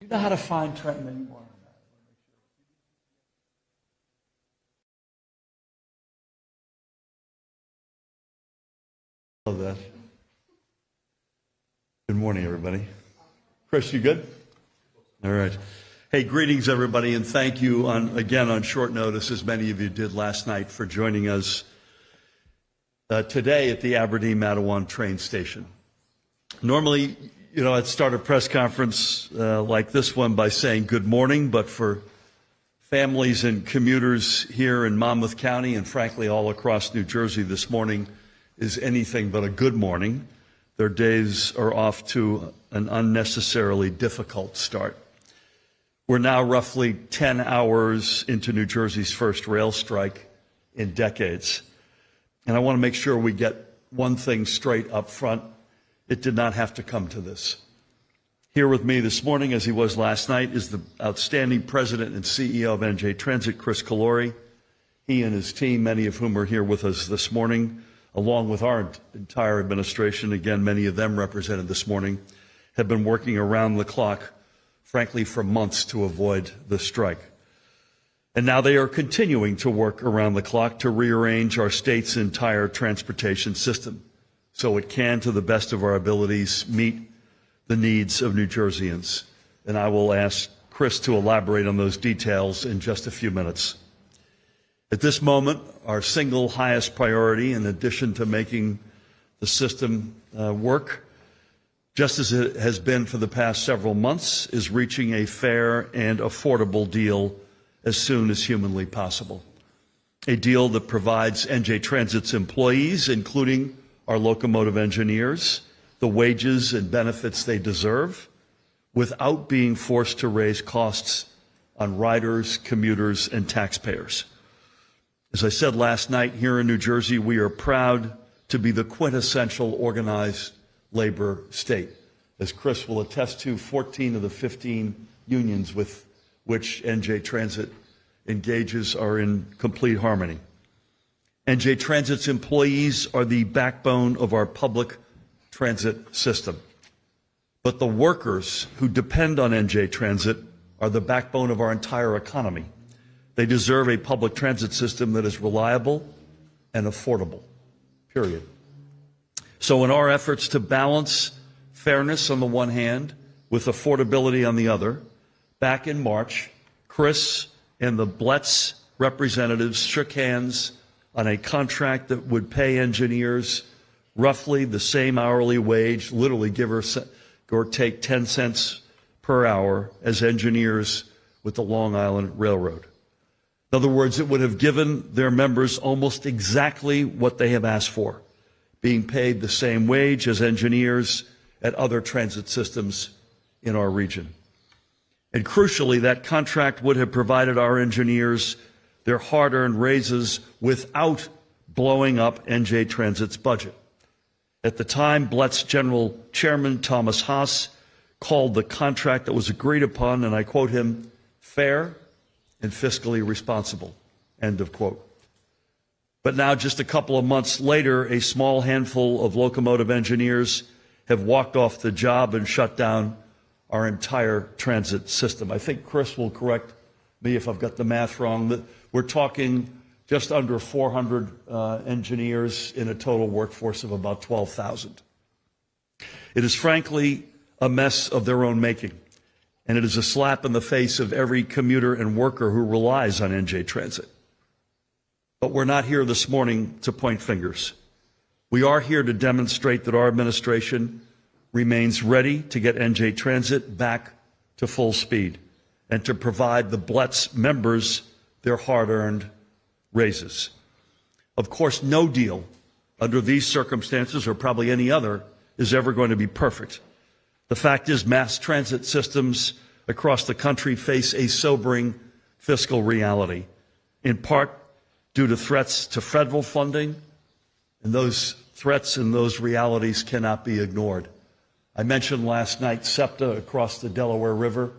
You know how to find Trenton anymore? Love that. Good morning, everybody. Kris, you good? All right. Hey, greetings, everybody, and thank you again on short notice, as many of you did last night, for joining us today at the Aberdeen-Matawan train station. Normally, I'd start a press conference like this one by saying good morning, but for families and commuters here in Monmouth County and frankly all across New Jersey, this morning is anything but a good morning. Their days are off to an unnecessarily difficult start. We're now roughly 10 hours into New Jersey's first rail strike in decades. And I want to make sure we get one thing straight up front. It did not have to come to this. Here with me this morning, as he was last night, is the outstanding president and CEO of NJ Transit, Kris Kolluri. He and his team, many of whom are here with us this morning, along with our entire administration, again, many of them represented this morning, have been working around the clock, frankly, for months to avoid the strike. And now they are continuing to work around the clock to rearrange our state's entire transportation system so it can, to the best of our abilities, meet the needs of New Jerseyans. And I will ask Kris to elaborate on those details in just a few minutes. At this moment, our single highest priority, in addition to making the system work, just as it has been for the past several months, is reaching a fair and affordable deal as soon as humanly possible. A deal that provides NJ Transit's employees, including our locomotive engineers, the wages and benefits they deserve, without being forced to raise costs on riders, commuters, and taxpayers. As I said last night, here in New Jersey, we are proud to be the quintessential organized labor state. As Kris will attest to, 14 of the 15 unions with which NJ Transit engages are in complete harmony. NJ Transit's employees are the backbone of our public transit system. But the workers who depend on NJ Transit are the backbone of our entire economy. They deserve a public transit system that is reliable and affordable, period. So in our efforts to balance fairness on the one hand with affordability on the other, back in March, Kris and the BLETS representatives shook hands on a contract that would pay engineers roughly the same hourly wage, literally give or take 10 cents per hour, as engineers with the Long Island Railroad. In other words, it would have given their members almost exactly what they have asked for, being paid the same wage as engineers at other transit systems in our region. And crucially, that contract would have provided our engineers their hard-earned raises without blowing up NJ Transit's budget. At the time, BLET's General Chairman Thomas Haas called the contract that was agreed upon, and I quote him, fair and fiscally responsible, end of quote. But now, just a couple of months later, a small handful of locomotive engineers have walked off the job and shut down our entire transit system. I think Kris will correct me if I've got the math wrong. We're talking just under 400 engineers in a total workforce of about 12,000. It is frankly a mess of their own making, and it is a slap in the face of every commuter and worker who relies on NJ Transit. But we're not here this morning to point fingers. We are here to demonstrate that our administration remains ready to get NJ Transit back to full speed and to provide the BLETS members their hard-earned raises. Of course, no deal under these circumstances, or probably any other, is ever going to be perfect. The fact is, mass transit systems across the country face a sobering fiscal reality, in part due to threats to federal funding, and those threats and those realities cannot be ignored. I mentioned last night SEPTA across the Delaware River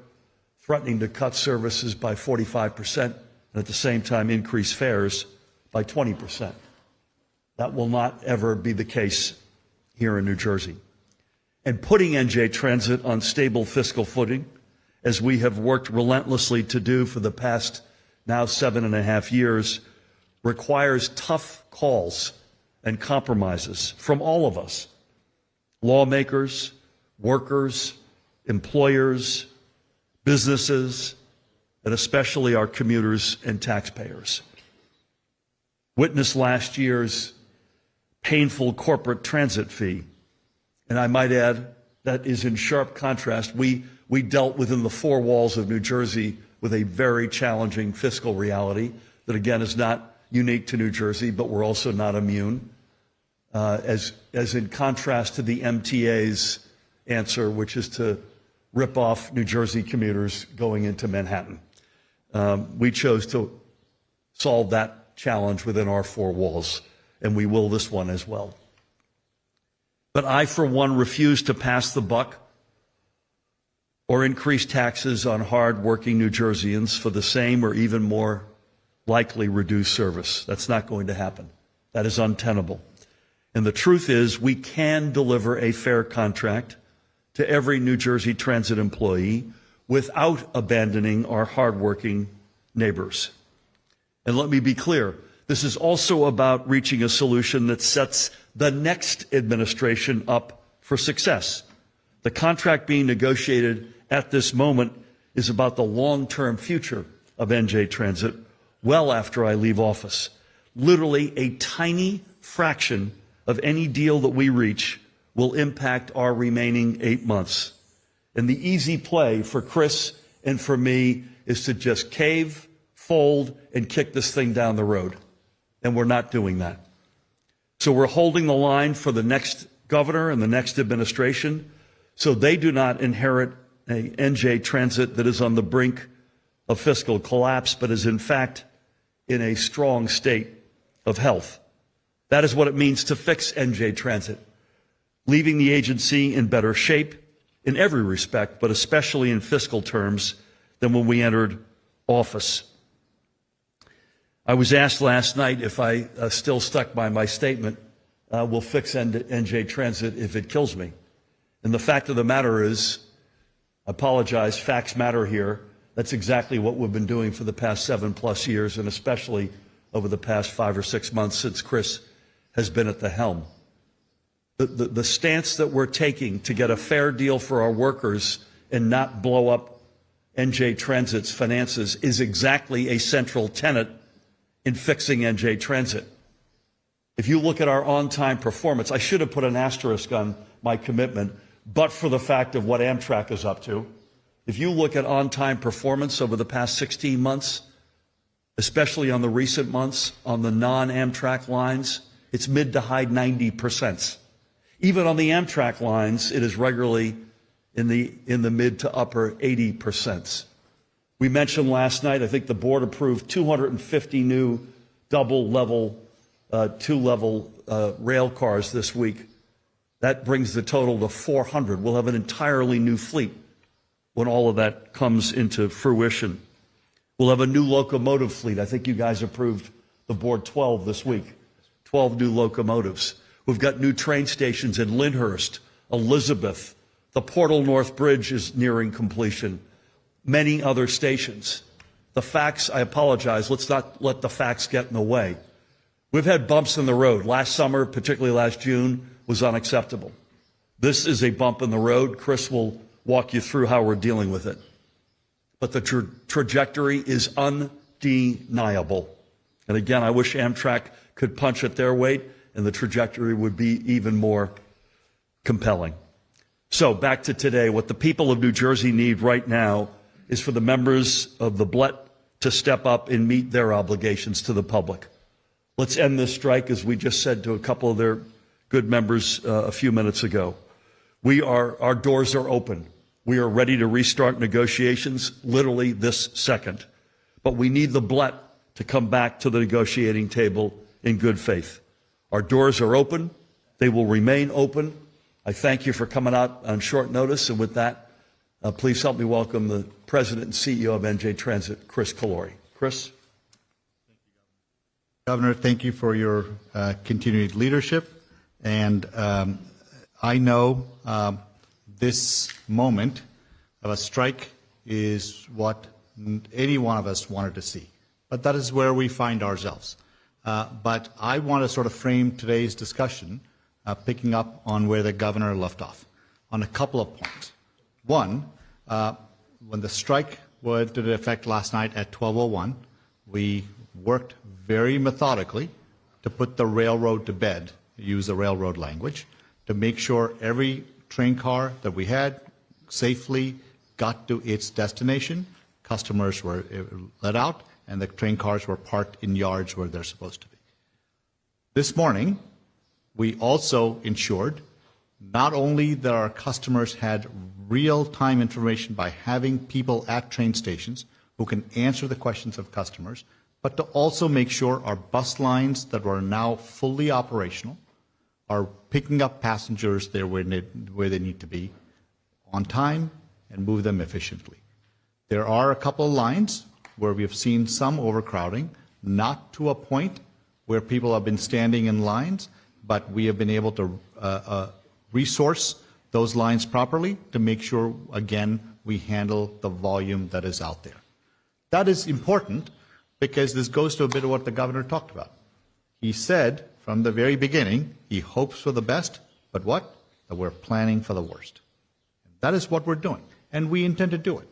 threatening to cut services by 45% and at the same time increase fares by 20%. That will not ever be the case here in New Jersey. And putting NJ Transit on stable fiscal footing as we have worked relentlessly to do for the past now 7.5 years, requires tough calls and compromises from all of us, lawmakers, workers, employers, businesses, and especially our commuters and taxpayers. Witness last year's painful corporate transit fee. And I might add, that is in sharp contrast. We dealt within the four walls of New Jersey with a very challenging fiscal reality that, again, is not unique to New Jersey, but we're also not immune. As in contrast to the MTA's answer, which is to rip off New Jersey commuters going into Manhattan. We chose to solve that challenge within our four walls, and we will this one as well. But I, for one, refuse to pass the buck or increase taxes on hard-working New Jerseyans for the same or even more likely reduced service. That's not going to happen. That is untenable. And the truth is, we can deliver a fair contract to every New Jersey Transit employee without abandoning our hardworking neighbors. And let me be clear, this is also about reaching a solution that sets the next administration up for success. The contract being negotiated at this moment is about the long-term future of NJ Transit well after I leave office. Literally a tiny fraction of any deal that we reach will impact our remaining 8 months. And the easy play for Kris and for me is to just cave, fold, and kick this thing down the road. And we're not doing that. So we're holding the line for the next governor and the next administration so they do not inherit a NJ Transit that is on the brink of fiscal collapse, but is in fact in a strong state of health. That is what it means to fix NJ Transit, leaving the agency in better shape in every respect, but especially in fiscal terms, than when we entered office. I was asked last night if I still stuck by my statement, we'll fix NJ Transit if it kills me. And the fact of the matter is, I apologize, facts matter here. That's exactly what we've been doing for the past 7+ years, and especially over the past 5 or 6 months since Kris has been at the helm. The stance that we're taking to get a fair deal for our workers and not blow up NJ Transit's finances is exactly a central tenet in fixing NJ Transit. If you look at our on-time performance, I should have put an asterisk on my commitment, but for the fact of what Amtrak is up to. If you look at on-time performance over the past 16 months, especially on the recent months, on the non-Amtrak lines, it's mid to high 90%. Even on the Amtrak lines, it is regularly in the mid to upper 80%. We mentioned last night, I think the board approved 250 new double-level, two-level rail cars this week. That brings the total to 400. We'll have an entirely new fleet when all of that comes into fruition. We'll have a new locomotive fleet. I think you guys approved the board 12 this week, 12 new locomotives. We've got new train stations in Lyndhurst, Elizabeth. The Portal North Bridge is nearing completion. Many other stations. The facts, I apologize, let's not let the facts get in the way. We've had bumps in the road. Last summer, particularly last June, was unacceptable. This is a bump in the road. Kris will walk you through how we're dealing with it. But the trajectory is undeniable. And again, I wish Amtrak could punch at their weight, and the trajectory would be even more compelling. So back to today, what the people of New Jersey need right now is for the members of the BLET to step up and meet their obligations to the public. Let's end this strike, as we just said to a couple of their good members a few minutes ago. Our doors are open. We are ready to restart negotiations literally this second. But we need the BLET to come back to the negotiating table in good faith. Our doors are open. They will remain open. I thank you for coming out on short notice. And with that, please help me welcome the President and CEO of NJ Transit, Kris Kolluri. Kris? Governor, thank you for your continued leadership. And I know this moment of a strike is what any one of us wanted to see. But that is where we find ourselves. But I want to sort of frame today's discussion picking up on where the governor left off on a couple of points. One, when the strike went into effect last night at 12:01, we worked very methodically to put the railroad to bed, use the railroad language, to make sure every train car that we had safely got to its destination. Customers were let out, and the train cars were parked in yards where they're supposed to be. This morning, we also ensured not only that our customers had real-time information by having people at train stations who can answer the questions of customers, but to also make sure our bus lines that are now fully operational are picking up passengers there where they need to be on time and move them efficiently. There are a couple of lines where we have seen some overcrowding, not to a point where people have been standing in lines, but we have been able to resource those lines properly to make sure, again, we handle the volume that is out there. That is important because this goes to a bit of what the governor talked about. He said from the very beginning, he hopes for the best, but what? That we're planning for the worst. That is what we're doing, and we intend to do it.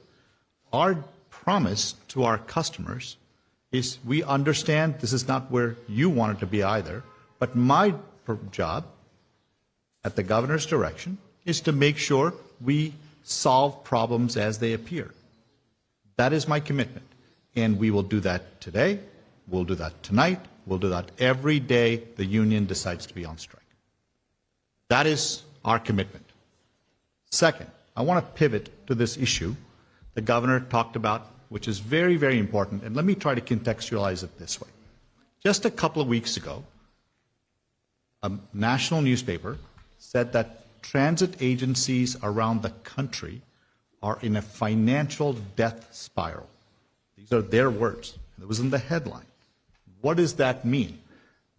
Our promise to our customers is we understand this is not where you want it to be either, but my job at the governor's direction is to make sure we solve problems as they appear. That is my commitment, and we will do that today, we'll do that tonight, we'll do that every day the union decides to be on strike. That is our commitment. Second, I want to pivot to this issue the governor talked about, which is very, very important, and let me try to contextualize it this way. Just a couple of weeks ago, a national newspaper said that transit agencies around the country are in a financial death spiral. These are their words. It was in the headline. What does that mean?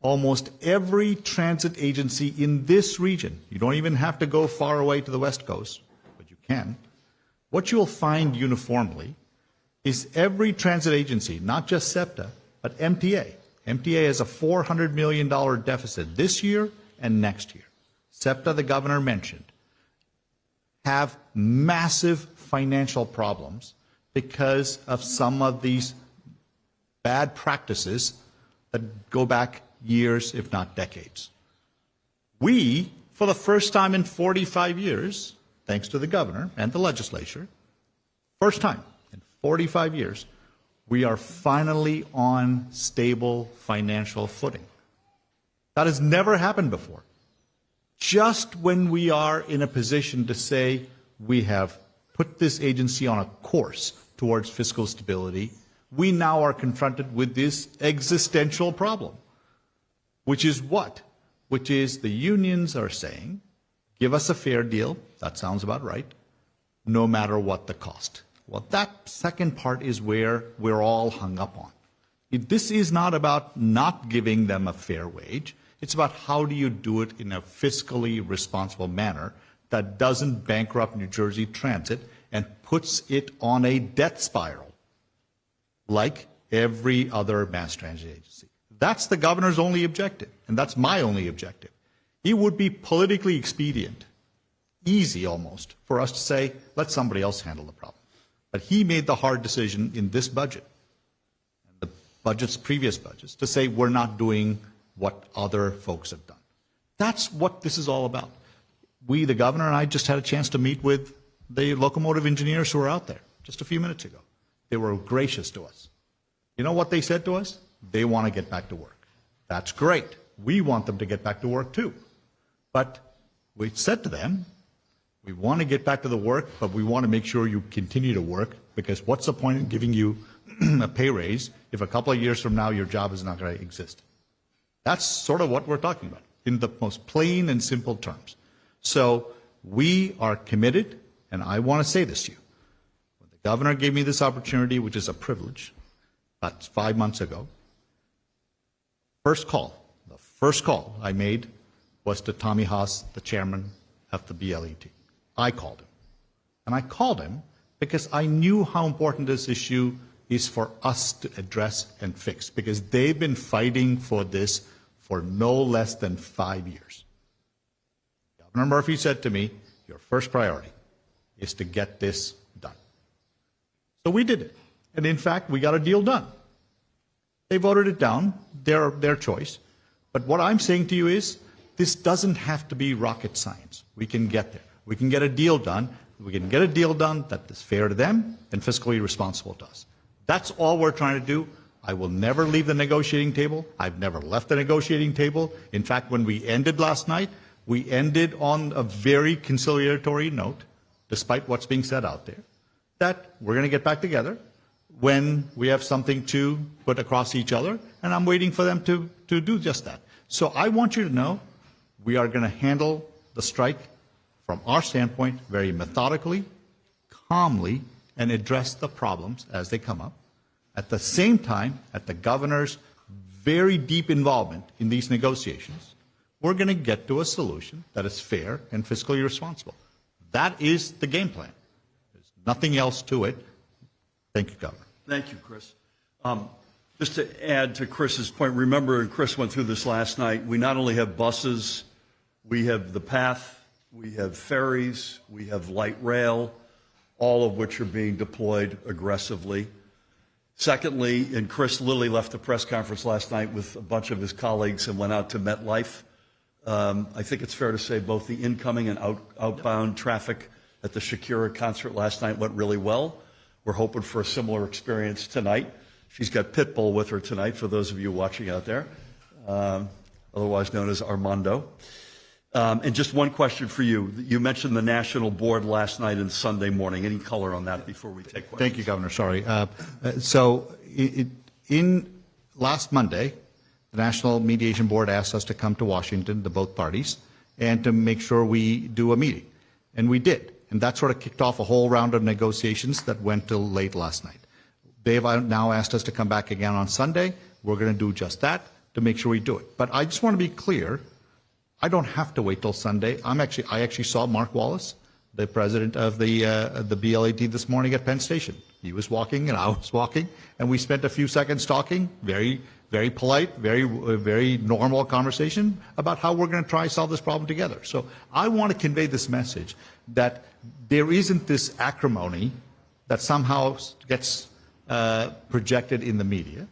Almost every transit agency in this region, you don't even have to go far away to the West Coast, but you can. What you'll find uniformly is every transit agency, not just SEPTA, but MTA. MTA has a $400 million deficit this year and next year. SEPTA, the governor mentioned, have massive financial problems because of some of these bad practices that go back years, if not decades. We, for the first time in 45 years, thanks to the governor and the legislature, first time in 45 years, we are finally on stable financial footing. That has never happened before. Just when we are in a position to say we have put this agency on a course towards fiscal stability, we now are confronted with this existential problem, which is what? Which is the unions are saying, give us a fair deal, that sounds about right, no matter what the cost. Well, that second part is where we're all hung up on. This is not about not giving them a fair wage. It's about how do you do it in a fiscally responsible manner that doesn't bankrupt New Jersey Transit and puts it on a debt spiral like every other mass transit agency. That's the governor's only objective, and that's my only objective. It would be politically expedient, easy almost, for us to say, let somebody else handle the problem. But he made the hard decision in this budget, and the budgets, previous budgets, to say we're not doing what other folks have done. That's what this is all about. We, the governor and I, just had a chance to meet with the locomotive engineers who are out there just a few minutes ago. They were gracious to us. You know what they said to us? They want to get back to work. That's great. We want them to get back to work too. But we said to them, we want to get back to the work, but we want to make sure you continue to work, because what's the point in giving you a pay raise if a couple of years from now your job is not going to exist? That's sort of what we're talking about in the most plain and simple terms. So we are committed, and I want to say this to you. When the governor gave me this opportunity, which is a privilege, about 5 months ago, the first call I made was to Tommy Haas, the chairman of the BLET. I called him. And I called him because I knew how important this issue is for us to address and fix, because they've been fighting for this for no less than 5 years. Governor Murphy said to me, your first priority is to get this done. So we did it. And in fact, we got a deal done. They voted it down, their choice. But what I'm saying to you is, this doesn't have to be rocket science. We can get there. We can get a deal done. We can get a deal done that is fair to them and fiscally responsible to us. That's all we're trying to do. I will never leave the negotiating table. I've never left the negotiating table. In fact, when we ended last night, we ended on a very conciliatory note, despite what's being said out there, that we're going to get back together when we have something to put across each other, and I'm waiting for them to do just that. So I want you to know we are going to handle the strike from our standpoint very methodically, calmly, and address the problems as they come up. At the same time, at the governor's very deep involvement in these negotiations, we're going to get to a solution that is fair and fiscally responsible. That is the game plan. There's nothing else to it. Thank you, Governor. Thank you, Kris. Just to add to Chris's point, remember, and Kris went through this last night, we not only have buses, we have the path, we have ferries, we have light rail, all of which are being deployed aggressively. Secondly, and Kris literally left the press conference last night with a bunch of his colleagues and went out to MetLife. I think it's fair to say both the incoming and outbound traffic at the Shakira concert last night went really well. We're hoping for a similar experience tonight. She's got Pitbull with her tonight, for those of you watching out there, otherwise known as Armando. And just one question for you. You mentioned the national board last night and Sunday morning. Any color on that before we take questions? Thank you, Governor. Sorry. So in last Monday, the National Mediation Board asked us to come to Washington, to both parties, and to make sure we do a meeting. And we did. And that sort of kicked off a whole round of negotiations that went till late last night. They've now asked us to come back again on Sunday. We're going to do just that to make sure we do it. But I just want to be clear. I don't have to wait till Sunday. I actually saw Mark Wallace, the president of the BLAT, this morning at Penn Station. He was walking and I was walking, and we spent a few seconds talking, very, very polite, very normal conversation about how we're going to try to solve this problem together. So I want to convey this message that there isn't this acrimony that somehow gets projected in the media.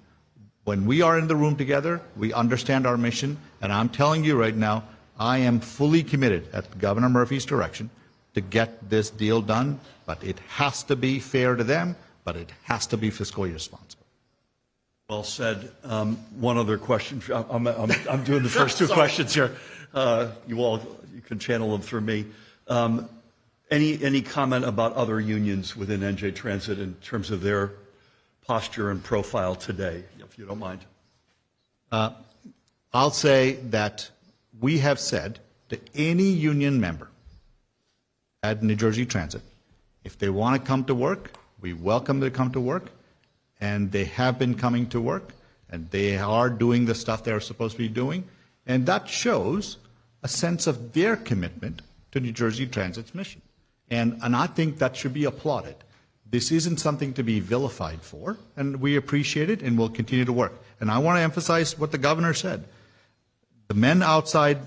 When we are in the room together, we understand our mission, and I'm telling you right now, I am fully committed at Governor Murphy's direction to get this deal done, but it has to be fair to them, but it has to be fiscally responsible. Well said. One other question. I'm doing the first two questions here. You can channel them through me. Any comment about other unions within NJ Transit in terms of their posture and profile today, if you don't mind? I'll say that we have said to any union member at New Jersey Transit, if they want to come to work, we welcome them to come to work, and they have been coming to work, and they are doing the stuff they're supposed to be doing, and that shows a sense of their commitment to New Jersey Transit's mission. And I think that should be applauded. This isn't something to be vilified for, and we appreciate it, and we'll continue to work. And I want to emphasize what the governor said. The men outside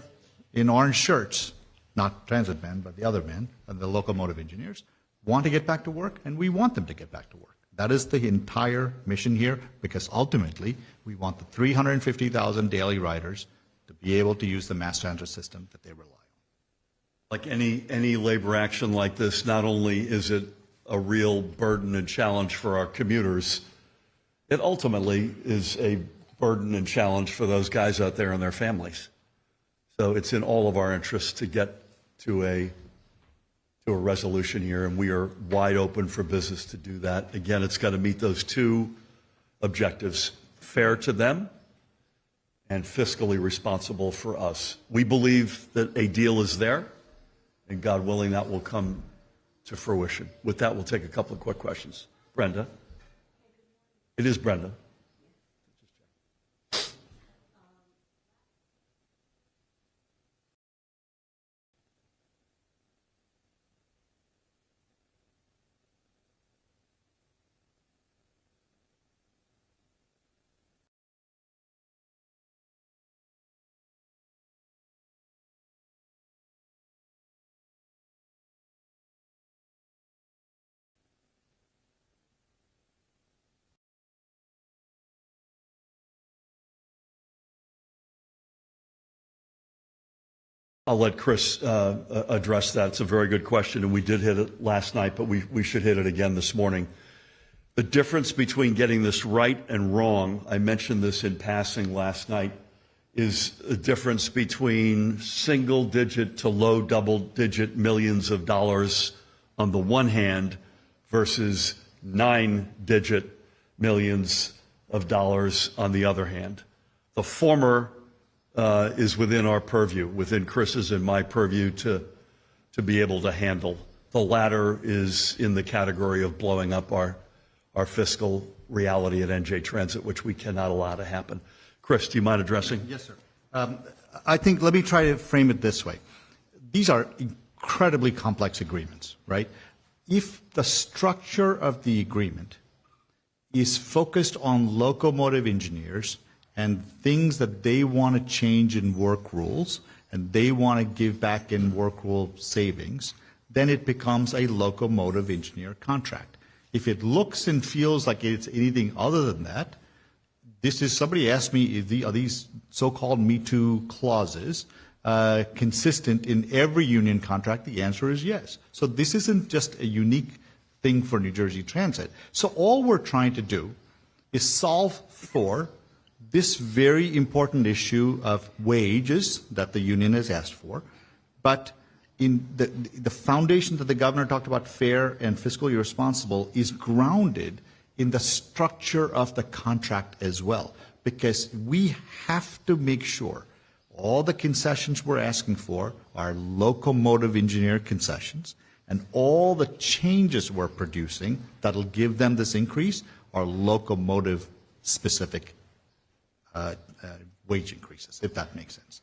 in orange shirts, not transit men, but the other men, the locomotive engineers, want to get back to work, and we want them to get back to work. That is the entire mission here, because ultimately we want the 350,000 daily riders to be able to use the mass transit system that they rely on. Like any labor action like this, not only is it a real burden and challenge for our commuters, it ultimately is a burden and challenge for those guys out there and their families. So it's in all of our interests to get to a resolution here, and we are wide open for business to do that. Again, it's got to meet those two objectives: fair to them and fiscally responsible for us. We believe that a deal is there, and God willing, that will come to fruition. With that, we'll take a couple of quick questions. Brenda. It is Brenda. I'll let Kris address that. It's a very good question, and we did hit it last night, but we should hit it again this morning. The difference between getting this right and wrong, I mentioned this in passing last night, is a difference between single-digit to low double-digit millions of dollars on the one hand versus 9-digit millions of dollars on the other hand. The former is within our purview, within Kris's and my purview to be able to handle. The latter is in the category of blowing up our fiscal reality at NJ Transit, which we cannot allow to happen. Kris, do you mind addressing? Yes, sir. I think, let me try to frame it this way. These are incredibly complex agreements, right? If the structure of the agreement is focused on locomotive engineers and things that they want to change in work rules and they want to give back in work rule savings, then it becomes a locomotive engineer contract. If it looks and feels like it's anything other than that, somebody asked me, are these so-called Me Too clauses consistent in every union contract? The answer is yes. So this isn't just a unique thing for New Jersey Transit. So all we're trying to do is solve for this very important issue of wages that the union has asked for, but in the foundation that the governor talked about, fair and fiscally responsible, is grounded in the structure of the contract as well, because we have to make sure all the concessions we're asking for are locomotive engineer concessions, and all the changes we're producing that'll give them this increase are locomotive specific wage increases, if that makes sense.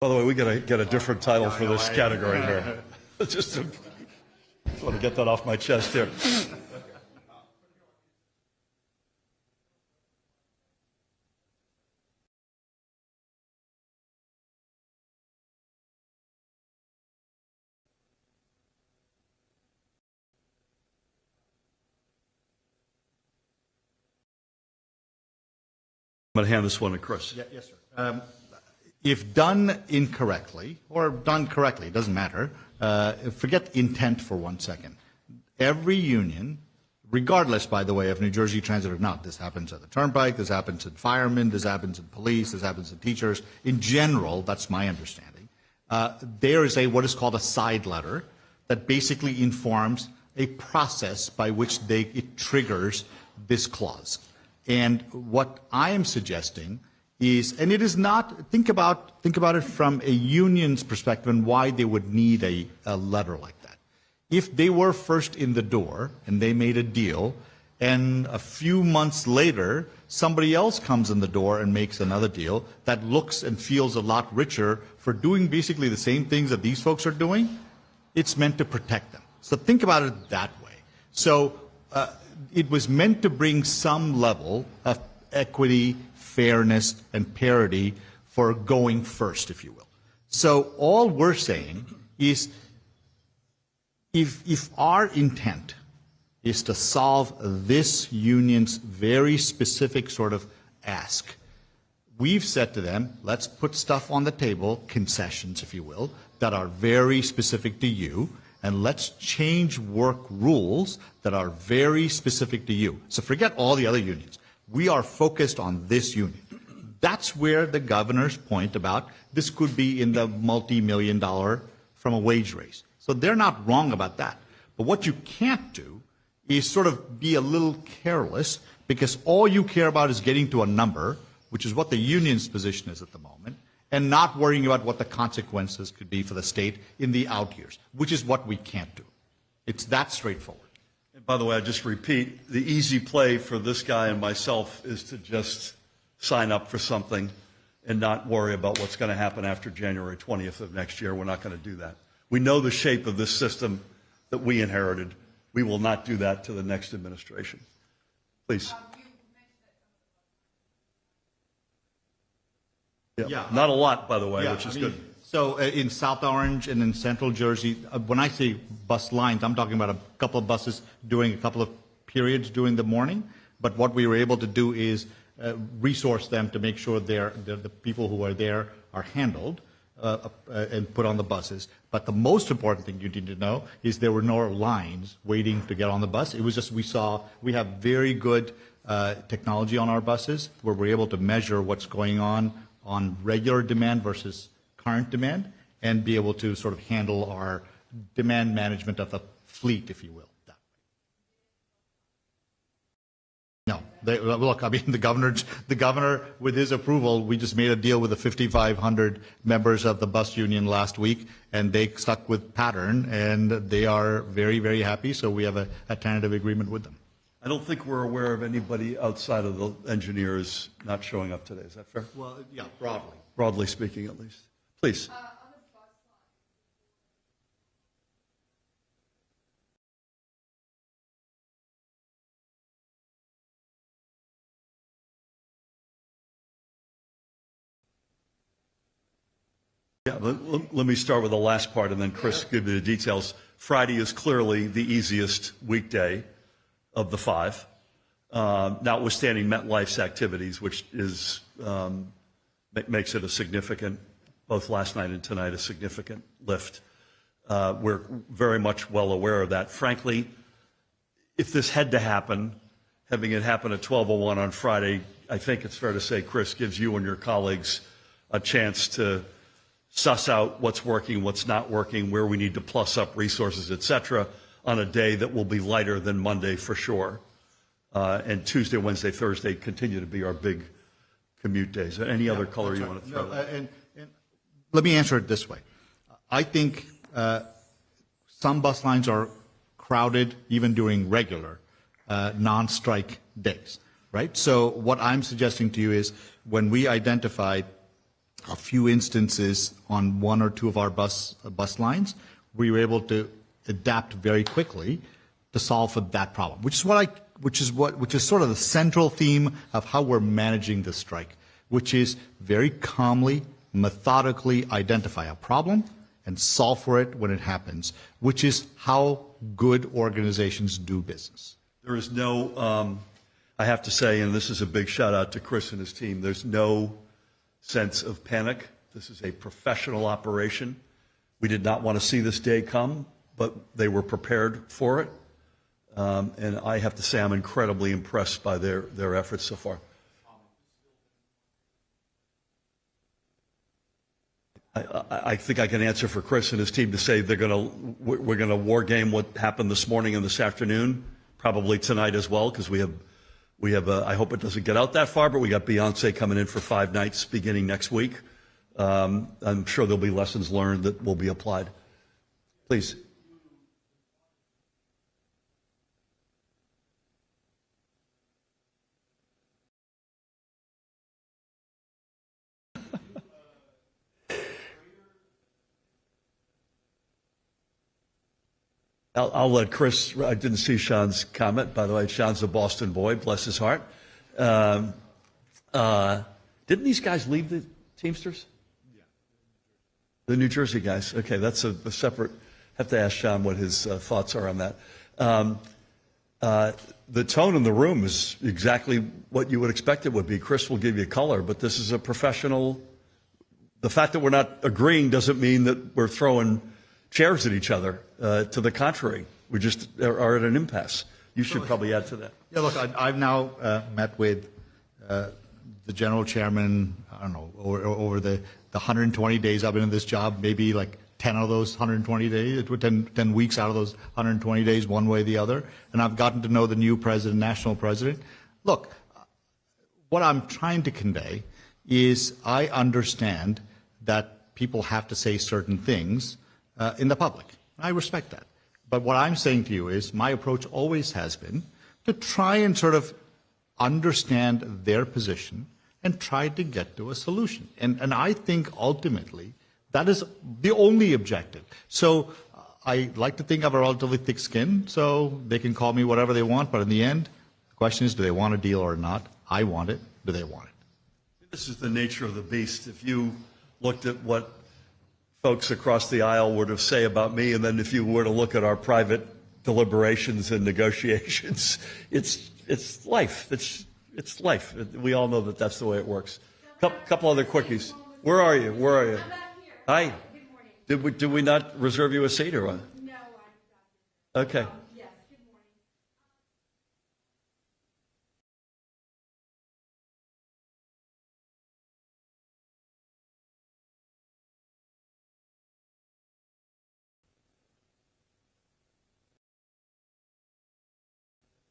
By the way, we gotta get a different title for this category here. Just want to get that off my chest here. I'm going to hand this one to Kris. Yes, sir. If done incorrectly, or done correctly, it doesn't matter, forget intent for 1 second. Every union, regardless, by the way, of New Jersey Transit or not, this happens at the Turnpike, this happens in firemen, this happens in police, this happens in teachers. In general, that's my understanding. There is what is called a side letter that basically informs a process by which it triggers this clause. And what I am suggesting is, and it is not, think about it from a union's perspective and why they would need a letter like that. If they were first in the door and they made a deal, and a few months later somebody else comes in the door and makes another deal that looks and feels a lot richer for doing basically the same things that these folks are doing, it's meant to protect them. So think about it that way. So it was meant to bring some level of equity, fairness, and parity for going first, if you will. So all we're saying is if our intent is to solve this union's very specific sort of ask, we've said to them, let's put stuff on the table, concessions, if you will, that are very specific to you, and let's change work rules that are very specific to you. So forget all the other unions. We are focused on this union. That's where the governor's point about this could be in the multi-million dollar from a wage raise. So they're not wrong about that. But what you can't do is sort of be a little careless, because all you care about is getting to a number, which is what the union's position is at the moment, and not worrying about what the consequences could be for the state in the out years, which is what we can't do. It's that straightforward. And by the way, I just repeat, the easy play for this guy and myself is to just sign up for something and not worry about what's going to happen after January 20th of next year. We're not going to do that. We know the shape of this system that we inherited. We will not do that to the next administration. Please. Yeah. Not a lot, by the way, which is good. So in South Orange and in Central Jersey, when I say bus lines, I'm talking about a couple of buses doing a couple of periods during the morning. But what we were able to do is resource them to make sure the people who are there are handled and put on the buses. But the most important thing you need to know is there were no lines waiting to get on the bus. It was just we have very good technology on our buses where we're able to measure what's going on regular demand versus current demand and be able to sort of handle our demand management of the fleet, if you will. No, look, I mean, the governor, with his approval, we just made a deal with the 5,500 members of the bus union last week, and they stuck with pattern, and they are very, very happy, so we have a tentative agreement with them. I don't think we're aware of anybody outside of the engineers not showing up today. Is that fair? Well, yeah, broadly. Broadly speaking, at least. Please. Yeah, let me start with the last part, and then Kris give you the details. Friday is clearly the easiest weekday of the 5, notwithstanding MetLife's activities, which is makes it a significant, both last night and tonight, a significant lift. We're very much well aware of that. Frankly, if this had to happen, having it happen at 12:01 on Friday, I think it's fair to say, Kris, gives you and your colleagues a chance to suss out what's working, what's not working, where we need to plus up resources, et cetera, on a day that will be lighter than Monday for sure. And Tuesday, Wednesday, Thursday continue to be our big commute days. Any other color you want to throw? And let me answer it this way. I think some bus lines are crowded even during regular non-strike days, right? So what I'm suggesting to you is when we identified a few instances on one or two of our bus lines, we were able to adapt very quickly to solve for that problem, which is sort of the central theme of how we're managing the strike, which is very calmly, methodically identify a problem and solve for it when it happens, which is how good organizations do business. There is no, I have to say, and this is a big shout out to Kris and his team, there's no sense of panic. This is a professional operation. We did not want to see this day come, but they were prepared for it. And I have to say I'm incredibly impressed by their efforts so far. I think I can answer for Kris and his team to say we're going to war game what happened this morning and this afternoon, probably tonight as well, because we have I hope it doesn't get out that far, but we got Beyonce coming in for 5 nights beginning next week. I'm sure there'll be lessons learned that will be applied. Please. I'll let Kris, I didn't see Sean's comment, by the way. Sean's a Boston boy, bless his heart. Didn't these guys leave the Teamsters? Yeah. The New Jersey guys. Okay, that's a separate, have to ask Sean what his thoughts are on that. The tone in the room is exactly what you would expect it would be. Kris will give you color, but this is a professional, the fact that we're not agreeing doesn't mean that we're throwing chairs at each other. To the contrary, we just are at an impasse. You should probably add to that. Yeah, look, I've now met with the general chairman, I don't know, over the 120 days I've been in this job, maybe like 10 of those 120 days, 10 weeks out of those 120 days, one way or the other. And I've gotten to know the new president, national president. Look, what I'm trying to convey is I understand that people have to say certain things in the public. I respect that. But what I'm saying to you is my approach always has been to try and sort of understand their position and try to get to a solution. And I think ultimately that is the only objective. So I like to think I have a relatively thick skin, so they can call me whatever they want, but in the end, the question is, do they want a deal or not? I want it. Do they want it? This is the nature of the beast. If you looked at what folks across the aisle would have say about me, and then if you were to look at our private deliberations and negotiations, it's it's life. It's life. We all know that that's the way it works. Couple other quickies. Where are you? Where are you? I'm back here. Hi. Good morning. Did we not reserve you a seat or what? No, Okay. yes, good morning.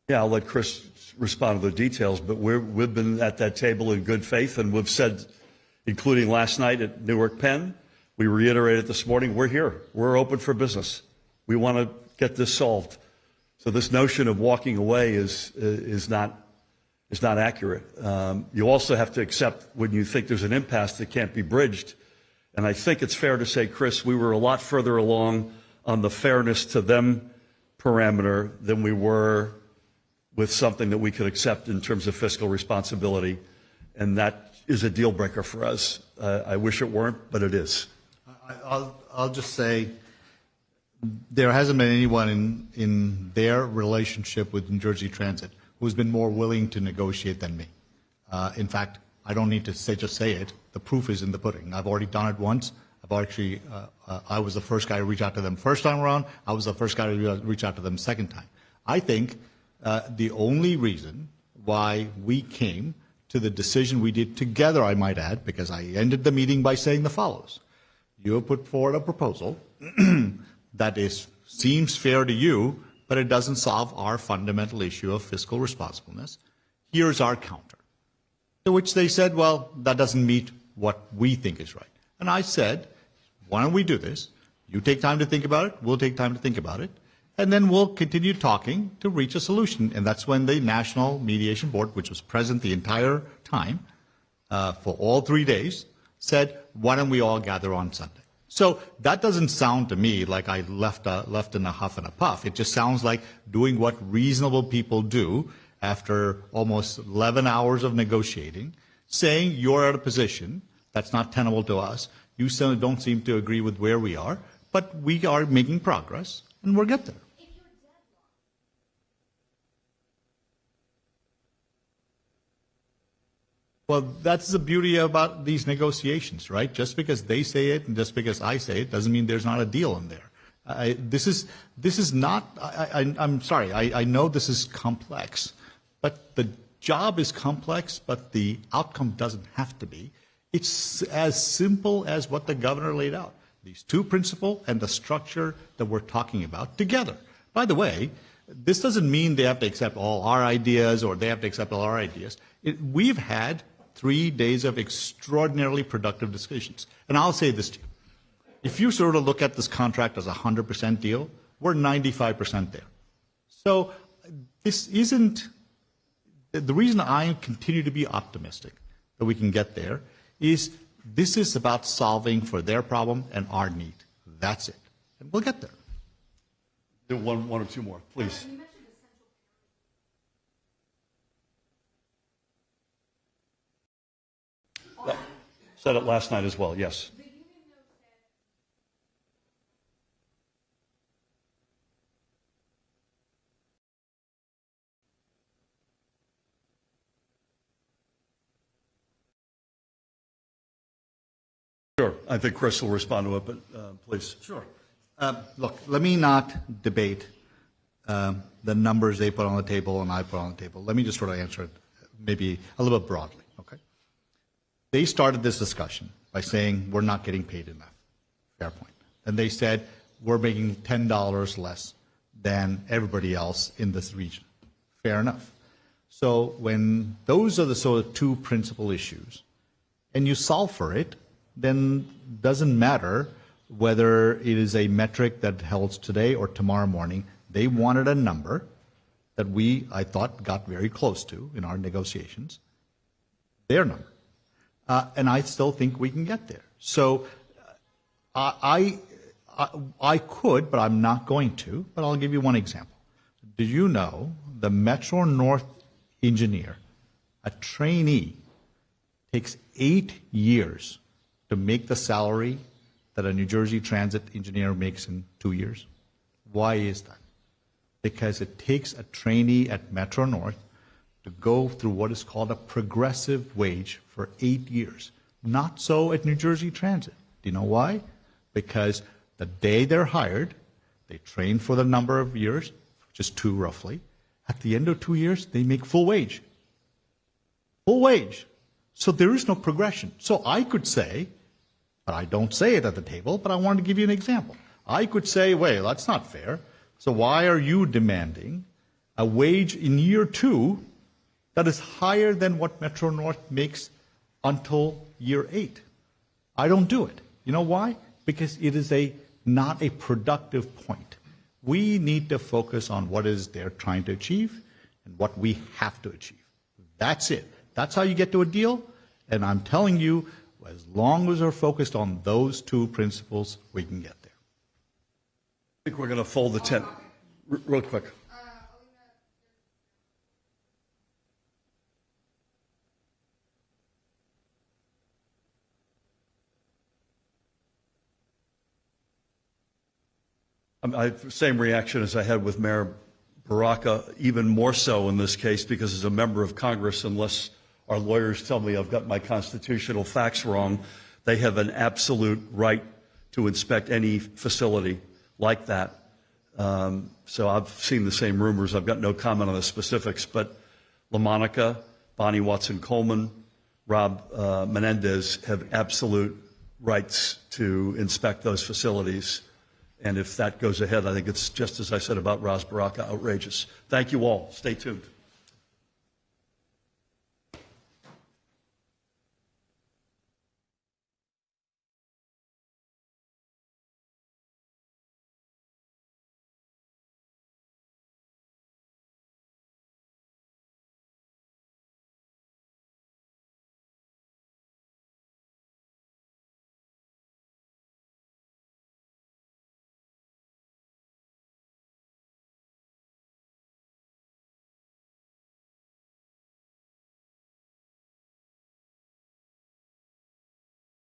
Yeah, I'll let Kris respond to the details, but we've been at that table in good faith, and we've said, including last night at Newark Penn, we reiterated this morning, we're here. We're open for business. We want to get this solved. So this notion of walking away is not accurate. You also have to accept when you think there's an impasse that can't be bridged. And I think it's fair to say, Kris, we were a lot further along on the fairness to them parameter than we were with something that we could accept in terms of fiscal responsibility. And that is a deal breaker for us. I wish it weren't, but it is. I'll just say there hasn't been anyone in their relationship with New Jersey Transit who's been more willing to negotiate than me. In fact, I don't need to just say it. The proof is in the pudding. I've already done it once. I was the first guy to reach out to them first time around. I was the first guy to reach out to them second time. I think the only reason why we came to the decision we did together, I might add, because I ended the meeting by saying the follows. You have put forward a proposal that seems fair to you, but it doesn't solve our fundamental issue of fiscal responsibleness. Here's our counter. To which they said, well, that doesn't meet what we think is right. And I said, why don't we do this? You take time to think about it, we'll take time to think about it, and then we'll continue talking to reach a solution. And that's when the National Mediation Board, which was present the entire time for all 3 days, said, why don't we all gather on Sunday? So that doesn't sound to me like I left in a huff and a puff. It just sounds like doing what reasonable people do after almost 11 hours of negotiating, saying you're at a position that's not tenable to us. You still don't seem to agree with where we are, but we are making progress, and we'll get there. Well, that's the beauty about these negotiations, right? Just because they say it and just because I say it doesn't mean there's not a deal in there. This is not, I'm sorry, I know this is complex, but the job is complex, but the outcome doesn't have to be. It's as simple as what the governor laid out. These two principles and the structure that we're talking about together. By the way, this doesn't mean they have to accept all our ideas or they have to accept all our ideas. We've had 3 days of extraordinarily productive discussions. And I'll say this to you. If you sort of look at this contract as a 100% deal, we're 95% there. So this isn't, the reason I continue to be optimistic that we can get there is this is about solving for their problem and our need. That's it. And we'll get there. Do one or two more, please. Said it last night as well, yes. Sure, I think Kris will respond to it, but please. Sure. Look, let me not debate the numbers they put on the table and I put on the table. Let me just sort of answer it maybe a little bit broadly, okay? They started this discussion by saying we're not getting paid enough. Fair point. And they said we're making $10 less than everybody else in this region. Fair enough. So when those are the sort of two principal issues, and you solve for it, then it doesn't matter whether it is a metric that holds today or tomorrow morning. They wanted a number that I thought, got very close to in our negotiations, their number. And I still think we can get there. So I could, but I'm not going to, but I'll give you one example. Did you know the Metro North engineer, a trainee, takes 8 years to make the salary that a New Jersey Transit engineer makes in 2 years? Why is that? Because it takes a trainee at Metro North to go through what is called a progressive wage for 8 years. Not so at New Jersey Transit. Do you know why? Because the day they're hired, they train for the number of years, which is 2 roughly. At the end of 2 years, they make full wage. Full wage. So there is no progression. So I could say, but I don't say it at the table, but I wanted to give you an example. I could say, well, that's not fair. So why are you demanding a wage in year 2 that is higher than what Metro North makes until year 8? I don't do it. You know why? Because it is not a productive point. We need to focus on what is they're trying to achieve and what we have to achieve. That's it. That's how you get to a deal. And I'm telling you, as long as we're focused on those 2 principles, we can get there. I think we're going to fold the tent real quick. I have the same reaction as I had with Mayor Baraka, even more so in this case, because as a member of Congress, unless our lawyers tell me I've got my constitutional facts wrong, they have an absolute right to inspect any facility like that. So I've seen the same rumors. I've got no comment on the specifics, but LaMonica, Bonnie Watson-Coleman, Rob Menendez have absolute rights to inspect those facilities. And if that goes ahead, I think it's just as I said about Ras Baraka, outrageous. Thank you all. Stay tuned.